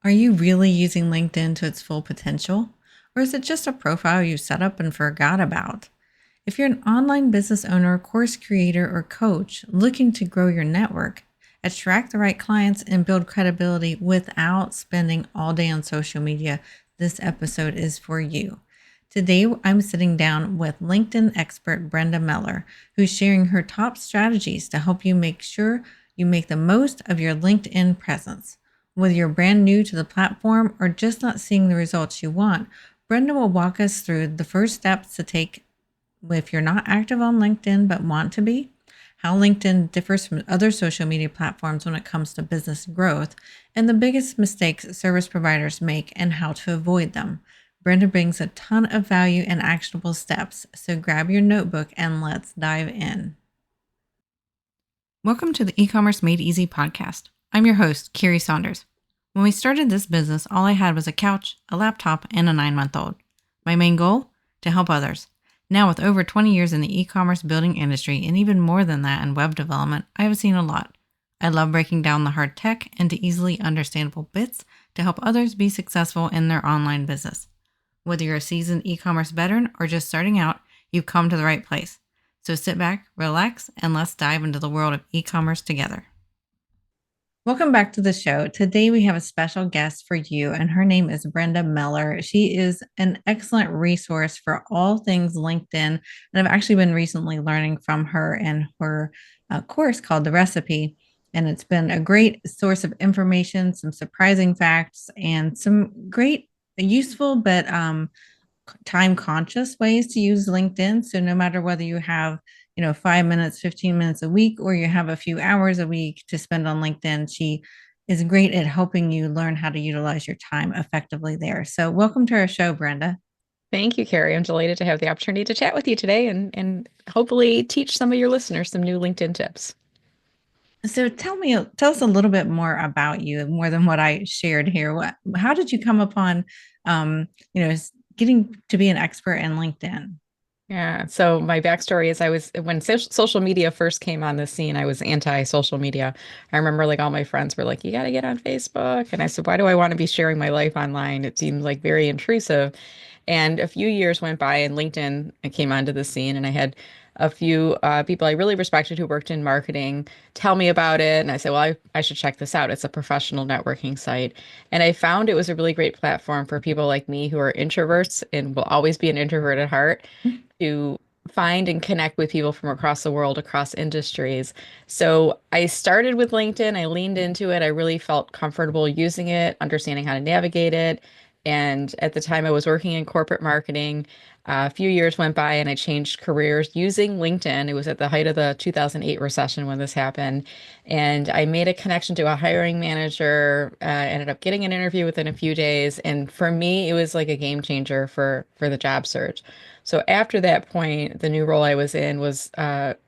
Are you really using LinkedIn to its full potential? Or is it just a profile you set up and forgot about? If you're an online business owner, course creator, or coach looking to grow your network, attract the right clients, and build credibility without spending all day on social media, this episode is for you. Today, I'm sitting down with LinkedIn expert Brenda Meller, who's sharing her top strategies to help you make sure you make the most of your LinkedIn presence. Whether you're brand new to the platform or just not seeing the results you want, Brenda will walk us through the first steps to take if you're not active on LinkedIn but want to be, how LinkedIn differs from other social media platforms when it comes to business growth, and the biggest mistakes service providers make and how to avoid them. Brenda brings a ton of value and actionable steps, so grab your notebook and let's dive in. Welcome to the E-commerce Made Easy podcast. I'm your host, Carrie Saunders. When we started this business, all I had was a couch, a laptop, and a 9-month-old. My main goal? To help others. Now, with over 20 years in the e-commerce building industry and even more than that in web development, I have seen a lot. I love breaking down the hard tech into easily understandable bits to help others be successful in their online business. Whether you're a seasoned e-commerce veteran or just starting out, you've come to the right place. So sit back, relax, and let's dive into the world of e-commerce together. Welcome back to the show. Today we have a special guest for you, and her name is Brenda Meller. She is an excellent resource for all things LinkedIn, and I've actually been recently learning from her and her course called The Recipe, and it's been a great source of information, some surprising facts, and some great, useful, but time conscious ways to use LinkedIn. So no matter whether you have 5 minutes, 15 minutes a week, or you have a few hours a week to spend on LinkedIn, she is great at helping you learn how to utilize your time effectively there. So welcome to our show, Brenda. Thank you, Carrie. I'm delighted to have the opportunity to chat with you today and hopefully teach some of your listeners some new LinkedIn tips. So tell us a little bit more about you, more than what I shared here. How did you come upon, um, getting to be an expert in LinkedIn? Yeah. So my backstory is when social media first came on the scene, I was anti-social media. I remember like all my friends were like, you got to get on Facebook. And I said, why do I want to be sharing my life online? It seemed like very intrusive. And a few years went by and LinkedIn came onto the scene, and I had a few people I really respected who worked in marketing tell me about it. And I said, well, I should check this out. It's a professional networking site. And I found it was a really great platform for people like me who are introverts and will always be an introvert at heart to find and connect with people from across the world, across industries. So I started with LinkedIn. I leaned into it. I really felt comfortable using it, understanding how to navigate it. And at the time, I was working in corporate marketing. A few years went by and I changed careers using LinkedIn. It was at the height of the 2008 recession when this happened. And I made a connection to a hiring manager, ended up getting an interview within a few days. And for me, it was like a game changer for the job search. So after that point, the new role I was in was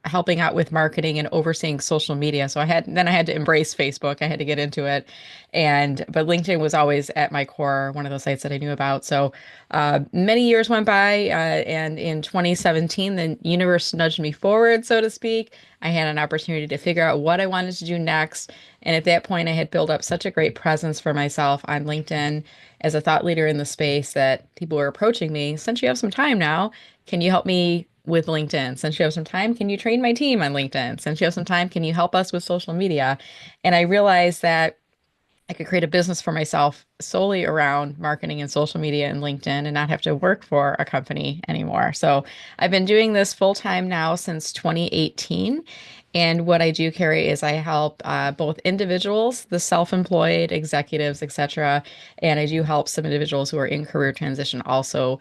helping out with marketing and overseeing social media. So I had to embrace Facebook. I had to get into it, but LinkedIn was always at my core, one of those sites that I knew about. So many years went by, and in 2017, the universe nudged me forward, so to speak. I had an opportunity to figure out what I wanted to do next. And at that point, I had built up such a great presence for myself on LinkedIn as a thought leader in the space that people were approaching me. Since you have some time now, can you help me with LinkedIn? Since you have some time, can you train my team on LinkedIn? Since you have some time, can you help us with social media? And I realized that I could create a business for myself solely around marketing and social media and LinkedIn and not have to work for a company anymore. So I've been doing this full time now since 2018. And what I do, Carrie, is I help both individuals, the self-employed, executives, etc. And I do help some individuals who are in career transition also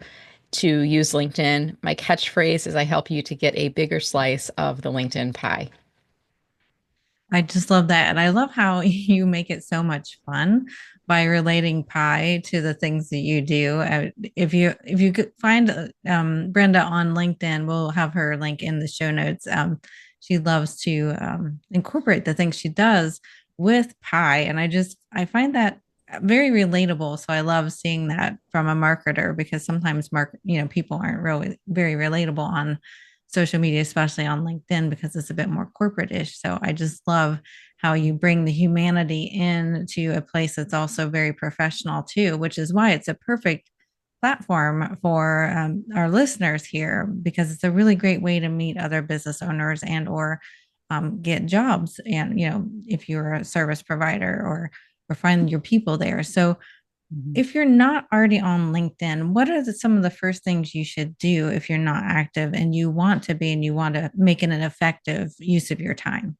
to use LinkedIn. My catchphrase is I help you to get a bigger slice of the LinkedIn pie. I just love that. And I love how you make it so much fun by relating pie to the things that you do. If you could find Brenda on LinkedIn, we'll have her link in the show notes. She loves to incorporate the things she does with pie. And I find that very relatable. So I love seeing that from a marketer because sometimes people aren't really very relatable on social media, especially on LinkedIn, because it's a bit more corporate-ish. So I just love how you bring the humanity into a place that's also very professional too, which is why it's a perfect platform for our listeners here, because it's a really great way to meet other business owners and or get jobs, and if you're a service provider or find your people there. So Mhm. if you're not already on LinkedIn, what are some of the first things you should do if you're not active and you want to be and you want to make it an effective use of your time?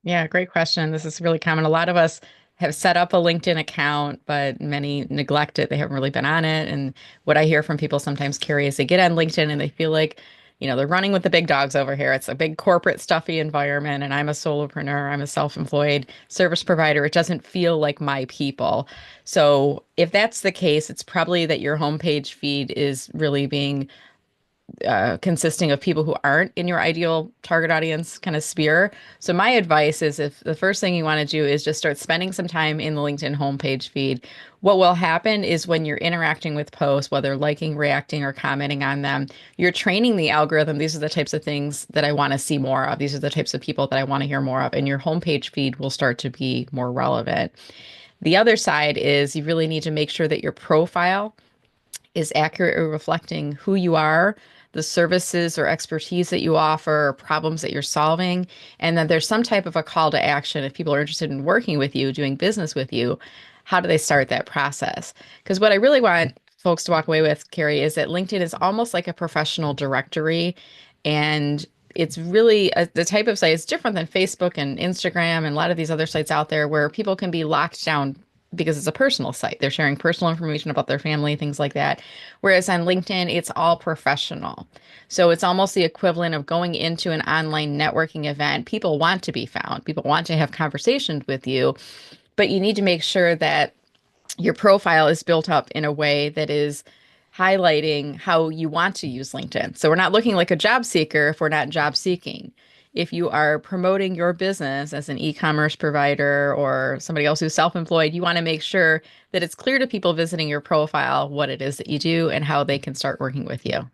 Yeah, great question. This is really common. A lot of us have set up a LinkedIn account, but many neglect it. They haven't really been on it. And what I hear from people sometimes, Carrie, is they get on LinkedIn and they feel like, they're running with the big dogs over here. It's a big corporate stuffy environment, and I'm a solopreneur, I'm a self-employed service provider. It doesn't feel like my people. So if that's the case, it's probably that your homepage feed is really being consisting of people who aren't in your ideal target audience kind of sphere. So my advice is if the first thing you want to do is just start spending some time in the LinkedIn homepage feed, what will happen is when you're interacting with posts, whether liking, reacting, or commenting on them, you're training the algorithm. These are the types of things that I want to see more of. These are the types of people that I want to hear more of. And your homepage feed will start to be more relevant. The other side is you really need to make sure that your profile is accurately reflecting who you are, the services or expertise that you offer, or problems that you're solving, and then there's some type of a call to action. If people are interested in working with you, doing business with you, how do they start that process? Because what I really want folks to walk away with, Carrie, is that LinkedIn is almost like a professional directory, and it's really the type of site is different than Facebook and Instagram and a lot of these other sites out there where people can be locked down because it's a personal site. They're sharing personal information about their family, things like that. Whereas on LinkedIn, it's all professional. So it's almost the equivalent of going into an online networking event. People want to be found, people want to have conversations with you, but you need to make sure that your profile is built up in a way that is highlighting how you want to use LinkedIn. So we're not looking like a job seeker if we're not job seeking. If you are promoting your business as an e-commerce provider or somebody else who's self-employed, you want to make sure that it's clear to people visiting your profile what it is that you do and how they can start working with you.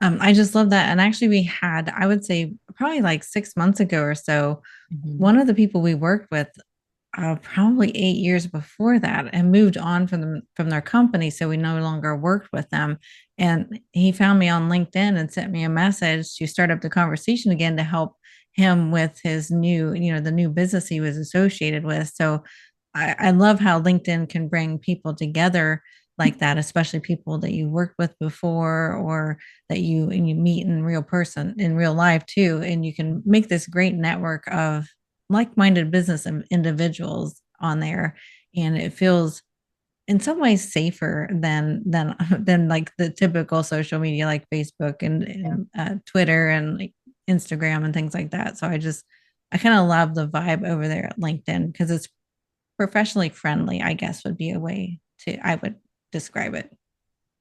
I just love that. And actually, we had, I would say, probably like 6 months ago or so, Mhm. one of the people we worked with probably 8 years before that and moved on from their company, so we no longer worked with them. And he found me on LinkedIn and sent me a message to start up the conversation again to help him with his new, the new business he was associated with. So I love how LinkedIn can bring people together like that, especially people that you worked with before or that you meet in real person in real life too. And you can make this great network of like-minded business individuals on there, and it feels in some ways safer than like the typical social media like Facebook and Twitter and like Instagram and things like that. So I kind of love the vibe over there at LinkedIn because it's professionally friendly, I guess would be a way to I would describe it.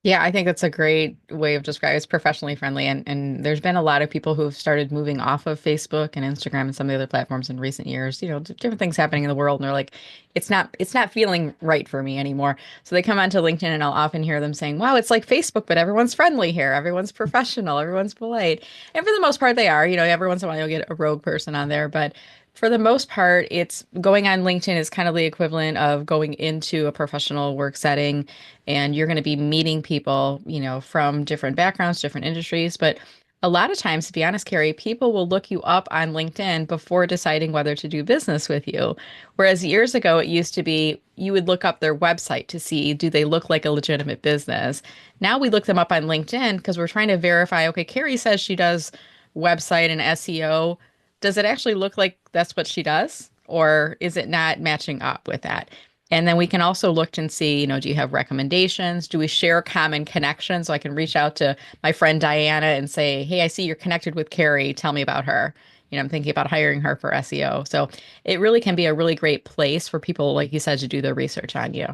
Yeah, I think that's a great way of describing it. It's professionally friendly. And there's been a lot of people who've started moving off of Facebook and Instagram and some of the other platforms in recent years, different things happening in the world. And they're like, it's not feeling right for me anymore. So they come onto LinkedIn and I'll often hear them saying, wow, it's like Facebook, but everyone's friendly here. Everyone's professional. Everyone's polite. And for the most part, they are. Every once in a while you'll get a rogue person on there, but for the most part, it's going on LinkedIn is kind of the equivalent of going into a professional work setting, and you're going to be meeting people, from different backgrounds, different industries. But a lot of times, to be honest, Carrie, people will look you up on LinkedIn before deciding whether to do business with you. Whereas years ago, it used to be you would look up their website to see, do they look like a legitimate business? Now we look them up on LinkedIn because we're trying to verify, okay, Carrie says she does website and SEO. Does it actually look like that's what she does? Or is it not matching up with that? And then we can also look and see, do you have recommendations? Do we share common connections? So I can reach out to my friend Diana and say, hey, I see you're connected with Carrie. Tell me about her. I'm thinking about hiring her for SEO. So it really can be a really great place for people, like you said, to do their research on you.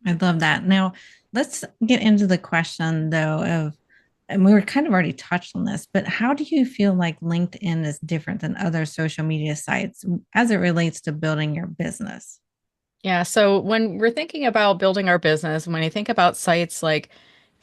I love that. Now, let's get into the question though of, and we were kind of already touched on this, but how do you feel like LinkedIn is different than other social media sites as it relates to building your business? Yeah, so when we're thinking about building our business, when you think about sites like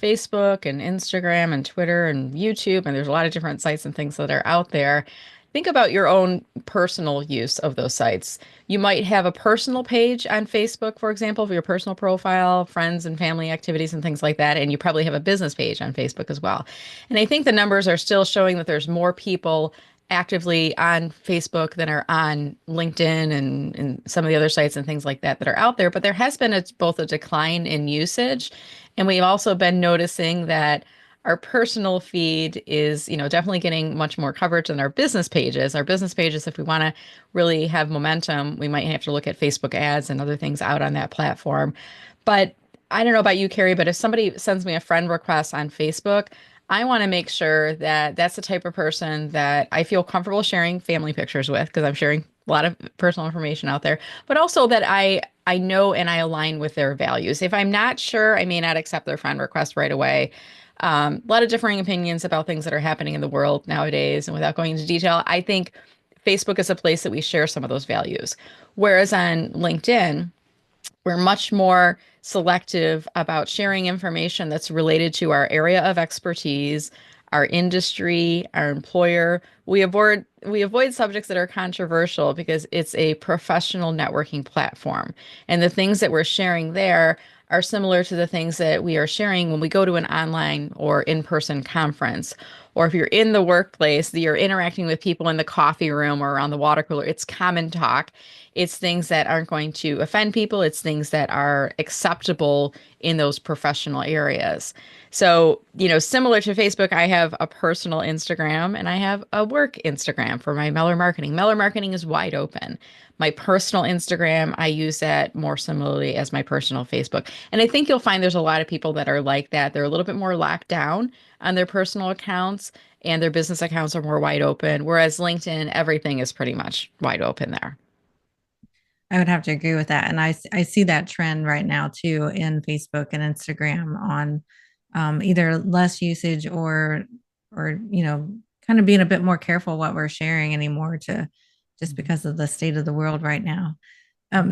Facebook and Instagram and Twitter and YouTube, and there's a lot of different sites and things that are out there, think about your own personal use of those sites. You might have a personal page on Facebook, for example, for your personal profile, friends and family activities and things like that. And you probably have a business page on Facebook as well. And I think the numbers are still showing that there's more people actively on Facebook than are on LinkedIn and some of the other sites and things like that that are out there. But there has been both a decline in usage, and we've also been noticing that our personal feed is, definitely getting much more coverage than our business pages. Our business pages, if we want to really have momentum, we might have to look at Facebook ads and other things out on that platform. But I don't know about you, Carrie, but if somebody sends me a friend request on Facebook, I want to make sure that that's the type of person that I feel comfortable sharing family pictures with, because I'm sharing a lot of personal information out there, but also that I know and I align with their values. If I'm not sure, I may not accept their friend request right away. A lot of differing opinions about things that are happening in the world nowadays. And without going into detail, I think Facebook is a place that we share some of those values. Whereas on LinkedIn, we're much more selective about sharing information that's related to our area of expertise, our industry, our employer. We avoid subjects that are controversial because it's a professional networking platform. And the things that we're sharing there are similar to the things that we are sharing when we go to an online or in-person conference. Or if you're in the workplace, you're interacting with people in the coffee room or around the water cooler, it's common talk. It's things that aren't going to offend people. It's things that are acceptable in those professional areas. So, similar to Facebook, I have a personal Instagram and I have a work Instagram for my Meller Marketing. Meller Marketing is wide open. My personal Instagram, I use that more similarly as my personal Facebook. And I think you'll find there's a lot of people that are like that. They're a little bit more locked down on their personal accounts, and their business accounts are more wide open. Whereas LinkedIn, everything is pretty much wide open there. I would have to agree with that. And I see that trend right now too in Facebook and Instagram on either less usage or, kind of being a bit more careful what we're sharing anymore to just because of the state of the world right now.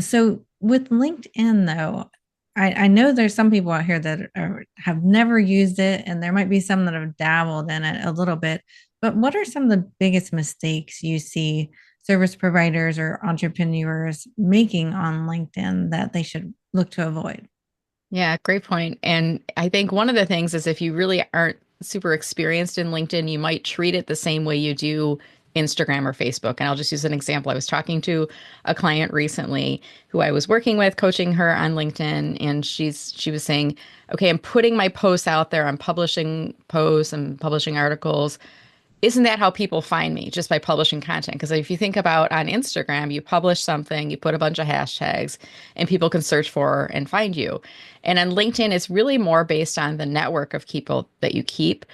So with LinkedIn though, I know there's some people out here that have never used it, and there might be some that have dabbled in it a little bit. But what are some of the biggest mistakes you see service providers or entrepreneurs making on LinkedIn that they should look to avoid? Yeah, great point. And I think one of the things is if you really aren't super experienced in LinkedIn, you might treat it the same way you do Instagram or Facebook. And I'll just use an example. I was talking to a client recently who I was working with, coaching her on LinkedIn, and she was saying, "Okay, I'm putting my posts out there. I'm publishing posts, I'm publishing articles. Isn't that how people find me, just by publishing content? Because if you think about on Instagram, you publish something, you put a bunch of hashtags, and people can search for and find you. And on LinkedIn, it's really more based on the network of people that you keep.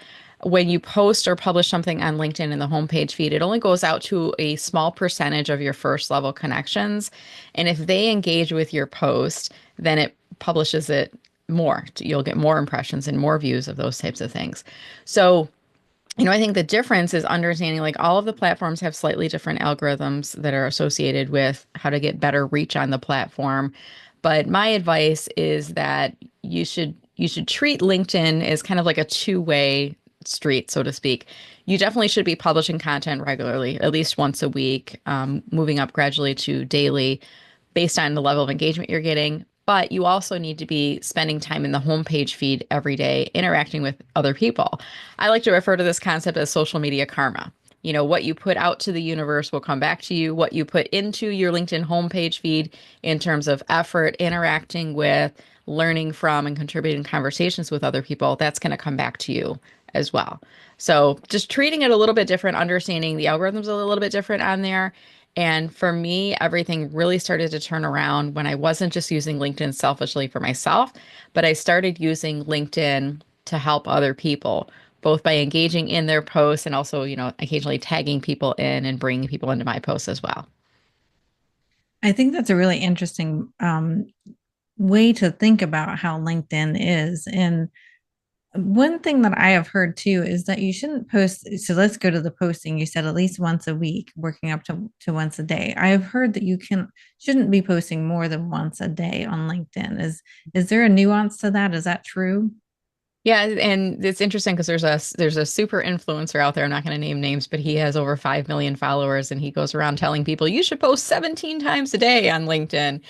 When you post or publish something on LinkedIn in the homepage feed, it only goes out to a small percentage of your first level connections. And if they engage with your post, then it publishes it more. You'll get more impressions and more views of those types of things. So, I think the difference is understanding like all of the platforms have slightly different algorithms that are associated with how to get better reach on the platform. But my advice is that you should treat LinkedIn as kind of like a two-way street, so to speak. You definitely should be publishing content regularly, at least once a week, moving up gradually to daily based on the level of engagement you're getting. But you also need to be spending time in the homepage feed every day, interacting with other people. I like to refer to this concept as social media karma. What you put out to the universe will come back to you. What you put into your LinkedIn homepage feed in terms of effort, interacting with, learning from, and contributing conversations with other people, that's going to come back to you as well. So just treating it a little bit different, understanding the algorithms a little bit different on there. And for me, everything really started to turn around when I wasn't just using LinkedIn selfishly for myself, but I started using LinkedIn to help other people, both by engaging in their posts and also, occasionally tagging people in and bringing people into my posts as well. I think that's a really interesting way to think about how LinkedIn is. And one thing that I have heard too is that you shouldn't post. So let's go to the posting. You said at least once a week, working up to once a day. I have heard that you shouldn't be posting more than once a day on LinkedIn. Is there a nuance to that? Is that true? Yeah, and it's interesting because there's a super influencer out there. I'm not going to name names, but he has over 5 million followers and he goes around telling people you should post 17 times a day on LinkedIn.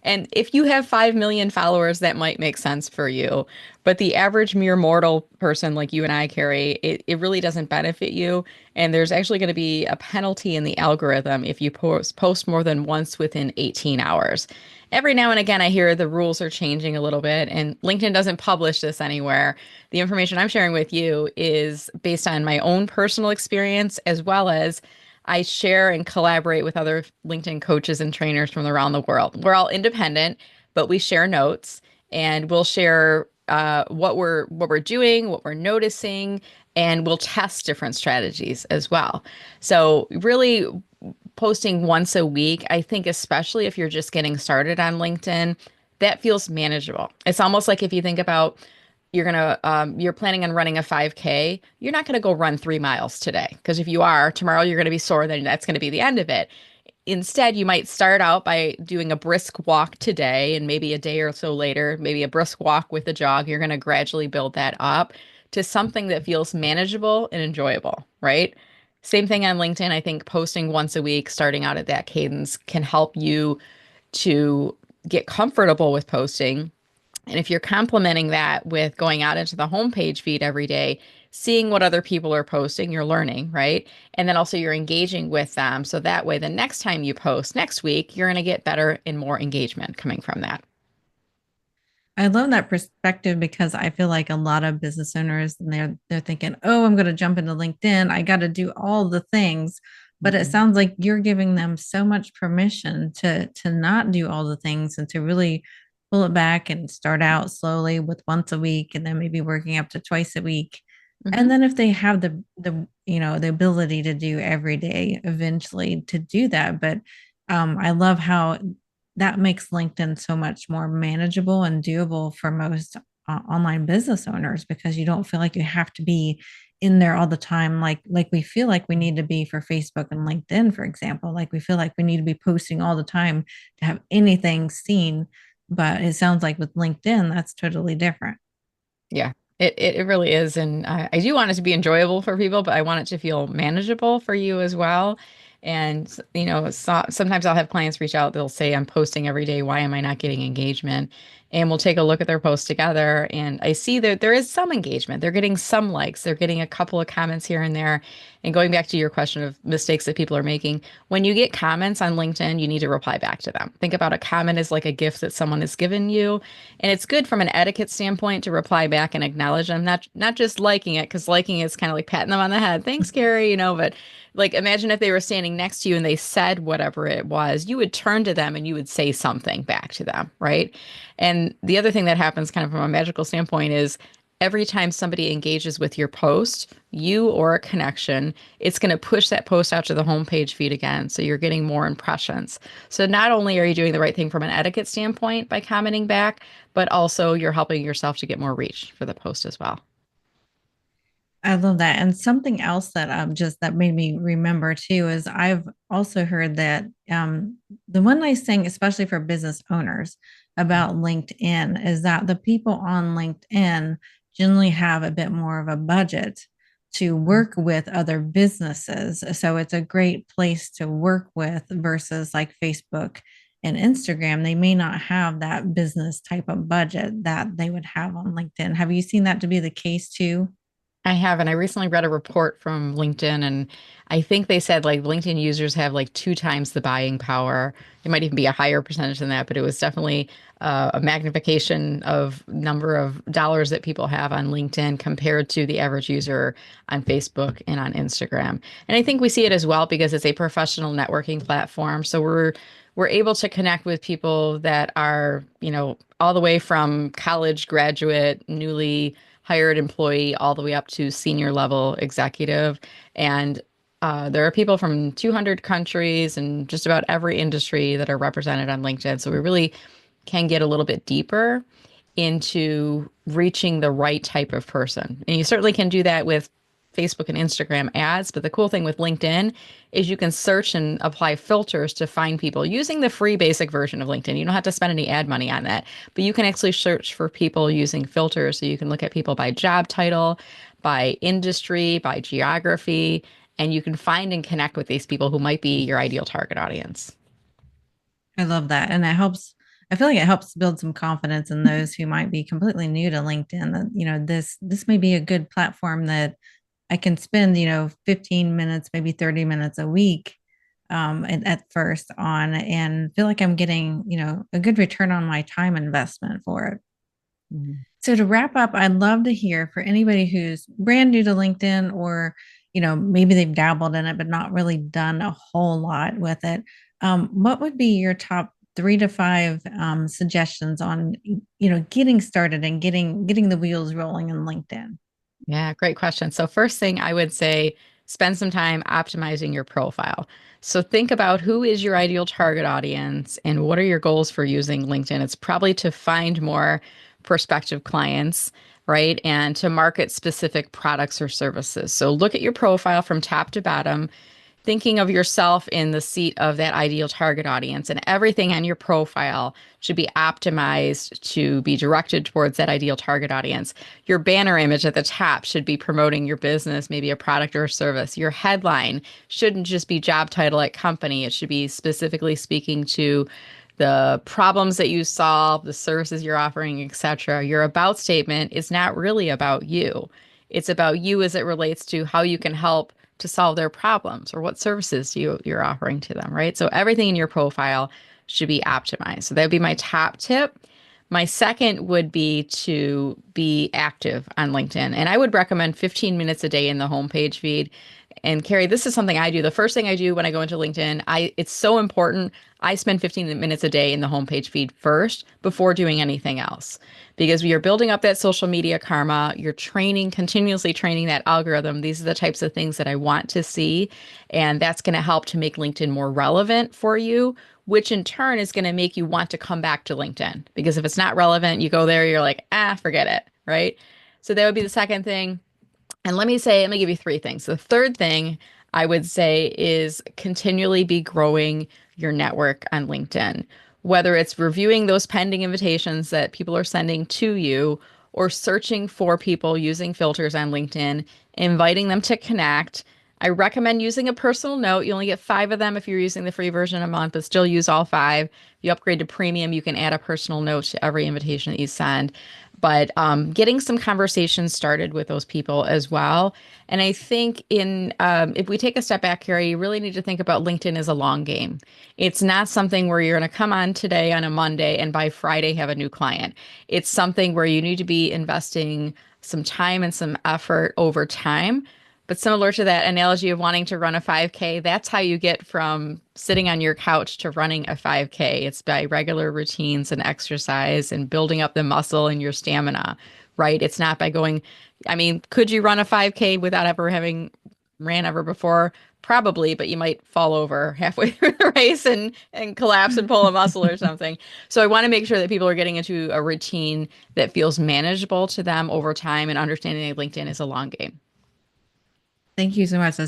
And if you have 5 million followers, that might make sense for you. But the average mere mortal person like you and I, Carrie, it really doesn't benefit you. And there's actually going to be a penalty in the algorithm if you post more than once within 18 hours. Every now and again, I hear the rules are changing a little bit, and LinkedIn doesn't publish this anywhere. The information I'm sharing with you is based on my own personal experience, as well as I share and collaborate with other LinkedIn coaches and trainers from around the world. We're all independent, but we share notes and we'll share what we're doing, what we're noticing, and we'll test different strategies as well. So really posting once a week, I think especially if you're just getting started on LinkedIn, that feels manageable. It's almost like if you think about you're planning on running a 5K, you're not gonna go run 3 miles today because if you are, tomorrow you're gonna be sore, then that's gonna be the end of it. Instead, you might start out by doing a brisk walk today, and maybe a day or so later, maybe a brisk walk with a jog. You're going to gradually build that up to something that feels manageable and enjoyable, right? Same thing on LinkedIn. I think posting once a week, starting out at that cadence, can help you to get comfortable with posting. And if you're complementing that with going out into the homepage feed every day, seeing what other people are posting, you're learning, right? And then also you're engaging with them. So that way, the next time you post next week, you're going to get better and more engagement coming from that. I love that perspective because I feel like a lot of business owners and they're thinking, "Oh, I'm going to jump into LinkedIn. I got to do all the things." But it Mhm. sounds like you're giving them so much permission to not do all the things and to really pull it back and start out slowly with once a week and then maybe working up to twice a week. And Mhm. then if they have the ability to do every day eventually to do that. But I love how that makes LinkedIn so much more manageable and doable for most online business owners because you don't feel like you have to be in there all the time like we feel like we need to be for Facebook and LinkedIn, for example. Like we feel like we need to be posting all the time to have anything seen, but it sounds like with LinkedIn that's totally different. Yeah, it really is. And I do want it to be enjoyable for people, but I want it to feel manageable for you as well. And, sometimes I'll have clients reach out, they'll say, I'm posting every day. Why am I not getting engagement? And we'll take a look at their posts together. And I see that there is some engagement. They're getting some likes, they're getting a couple of comments here and there. And going back to your question of mistakes that people are making, when you get comments on LinkedIn, you need to reply back to them. Think about a comment as like a gift that someone has given you. And it's good from an etiquette standpoint to reply back and acknowledge them, not just liking it, because liking is kind of like patting them on the head. Thanks, Gary, but like imagine if they were standing next to you and they said whatever it was, you would turn to them and you would say something back to them, right? And the other thing that happens kind of from a magical standpoint is every time somebody engages with your post, you or a connection, it's going to push that post out to the homepage feed again. So you're getting more impressions. So not only are you doing the right thing from an etiquette standpoint by commenting back, but also you're helping yourself to get more reach for the post as well. I love that. And something else that just that made me remember too is I've also heard that the one nice thing, especially for business owners about LinkedIn, is that the people on LinkedIn generally have a bit more of a budget to work with other businesses. So it's a great place to work with versus like Facebook and Instagram. They may not have that business type of budget that they would have on LinkedIn. Have you seen that to be the case too? I have, and I recently read a report from LinkedIn, and I think they said like LinkedIn users have like 2 times the buying power. It might even be a higher percentage than that, but it was definitely a magnification of number of dollars that people have on LinkedIn compared to the average user on Facebook and on Instagram. And I think we see it as well because it's a professional networking platform. So we're able to connect with people that are, all the way from college graduate, newly hired employee all the way up to senior level executive. And there are people from 200 countries and just about every industry that are represented on LinkedIn. So we really can get a little bit deeper into reaching the right type of person. And you certainly can do that with Facebook and Instagram ads. But the cool thing with LinkedIn is you can search and apply filters to find people using the free basic version of LinkedIn. You don't have to spend any ad money on that, but you can actually search for people using filters. So you can look at people by job title, by industry, by geography, and you can find and connect with these people who might be your ideal target audience. I love that. And it helps, I feel like it helps build some confidence in those who might be completely new to LinkedIn that, this may be a good platform that I can spend, 15 minutes, maybe 30 minutes a week at first on and feel like I'm getting, a good return on my time investment for it. Mhm. So to wrap up, I'd love to hear for anybody who's brand new to LinkedIn or, maybe they've dabbled in it, but not really done a whole lot with it. What would be your top 3 to 5 suggestions on, getting started and getting the wheels rolling in LinkedIn? Yeah, great question. So, first thing I would say, spend some time optimizing your profile. So, think about who is your ideal target audience and what are your goals for using LinkedIn. It's probably to find more prospective clients, right? And to market specific products or services. So, look at your profile from top to bottom, thinking of yourself in the seat of that ideal target audience, and everything on your profile should be optimized to be directed towards that ideal target audience. Your banner image at the top should be promoting your business, maybe a product or a service. Your headline shouldn't just be job title at company. It should be specifically speaking to the problems that you solve, the services you're offering, etc. Your about statement is not really about you. It's about you as it relates to how you can help to solve their problems or what services you're offering to them, right? So everything in your profile should be optimized. So that would be my top tip. My second would be to be active on LinkedIn. And I would recommend 15 minutes a day in the homepage feed. And Carrie, this is something I do. The first thing I do when I go into LinkedIn, it's so important. I spend 15 minutes a day in the homepage feed first before doing anything else. Because you're building up that social media karma, you're training, continuously training that algorithm. These are the types of things that I want to see. And that's going to help to make LinkedIn more relevant for you, which in turn is going to make you want to come back to LinkedIn. Because if it's not relevant, you go there, you're like, forget it, right? So that would be the second thing. And let me give you 3 things. The third thing I would say is continually be growing your network on LinkedIn, whether it's reviewing those pending invitations that people are sending to you or searching for people using filters on LinkedIn, inviting them to connect. I recommend using a personal note. You only get 5 of them if you're using the free version a month, but still use all 5. If you upgrade to premium, you can add a personal note to every invitation that you send. But getting some conversations started with those people as well. And I think if we take a step back, Carrie, you really need to think about LinkedIn as a long game. It's not something where you're going to come on today on a Monday and by Friday have a new client. It's something where you need to be investing some time and some effort over time. But similar to that analogy of wanting to run a 5K, that's how you get from sitting on your couch to running a 5K. It's by regular routines and exercise and building up the muscle and your stamina, right? It's not by going, I mean, could you run a 5K without ever having ran ever before? Probably, but you might fall over halfway through the race and collapse and pull a muscle or something. So I want to make sure that people are getting into a routine that feels manageable to them over time and understanding that LinkedIn is a long game. Thank you so much. I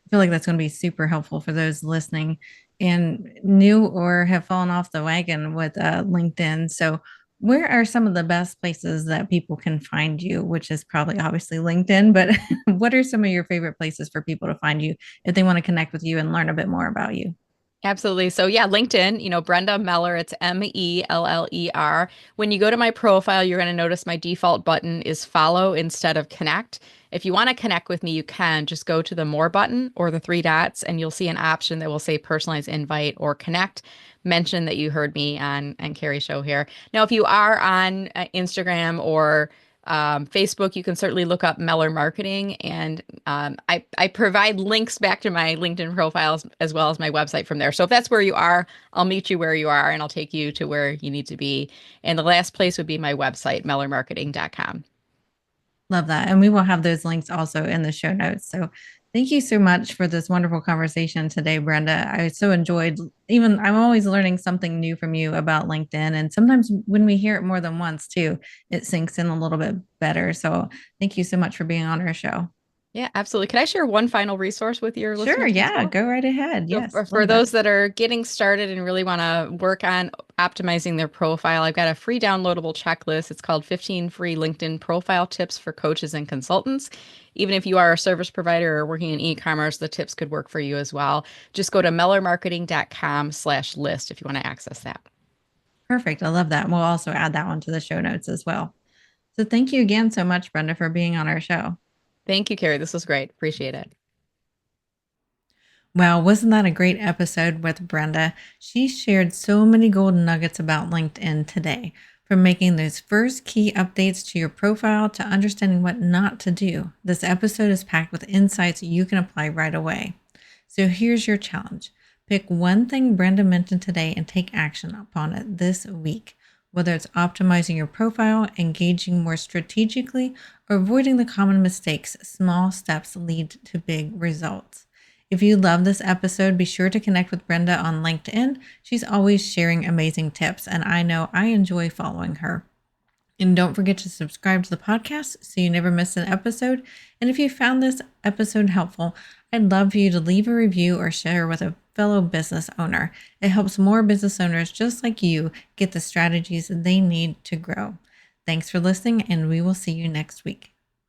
feel like that's going to be super helpful for those listening and new or have fallen off the wagon with LinkedIn. So, where are some of the best places that people can find you? Which is probably obviously LinkedIn, but what are some of your favorite places for people to find you if they want to connect with you and learn a bit more about you? Absolutely. So yeah, LinkedIn, Brenda Meller, it's Meller. When you go to my profile, you're going to notice my default button is follow instead of connect. If you want to connect with me, you can just go to the more button or the 3 dots and you'll see an option that will say personalized invite or connect. Mention that you heard me on Carrie's show here. Now, if you are on Instagram or Facebook, you can certainly look up Meller Marketing, and I provide links back to my LinkedIn profiles as well as my website from there. So if that's where you are, I'll meet you where you are and I'll take you to where you need to be. And the last place would be my website, mellermarketing.com. Love that. And we will have those links also in the show notes. So thank you so much for this wonderful conversation today, Brenda. I so enjoyed even I'm always learning something new from you about LinkedIn. And sometimes when we hear it more than once too, it sinks in a little bit better. So thank you so much for being on our show. Yeah, absolutely. Could I share one final resource with your Sure. listeners as Yeah. well? Go right ahead. So Yes. for Love that. those that are getting started and really want to work on optimizing their profile, I've got a free downloadable checklist. It's called 15 free LinkedIn profile tips for coaches and consultants. Even if you are a service provider or working in e-commerce, the tips could work for you as well. Just go to mellermarketing.com/list if you want to access that. Perfect. I love that. And we'll also add that one to the show notes as well. So thank you again so much, Brenda, for being on our show. Thank you, Carrie. This was great. Appreciate it. Wow, wasn't that a great episode with Brenda? She shared so many golden nuggets about LinkedIn today, from making those first key updates to your profile to understanding what not to do. This episode is packed with insights you can apply right away. So here's your challenge. Pick one thing Brenda mentioned today and take action upon it this week. Whether it's optimizing your profile, engaging more strategically, or avoiding the common mistakes, small steps lead to big results. If you love this episode, be sure to connect with Brenda on LinkedIn. She's always sharing amazing tips, and I know I enjoy following her. And don't forget to subscribe to the podcast so you never miss an episode. And if you found this episode helpful, I'd love for you to leave a review or share with a fellow business owner. It helps more business owners just like you get the strategies they need to grow. Thanks for listening, and we will see you next week.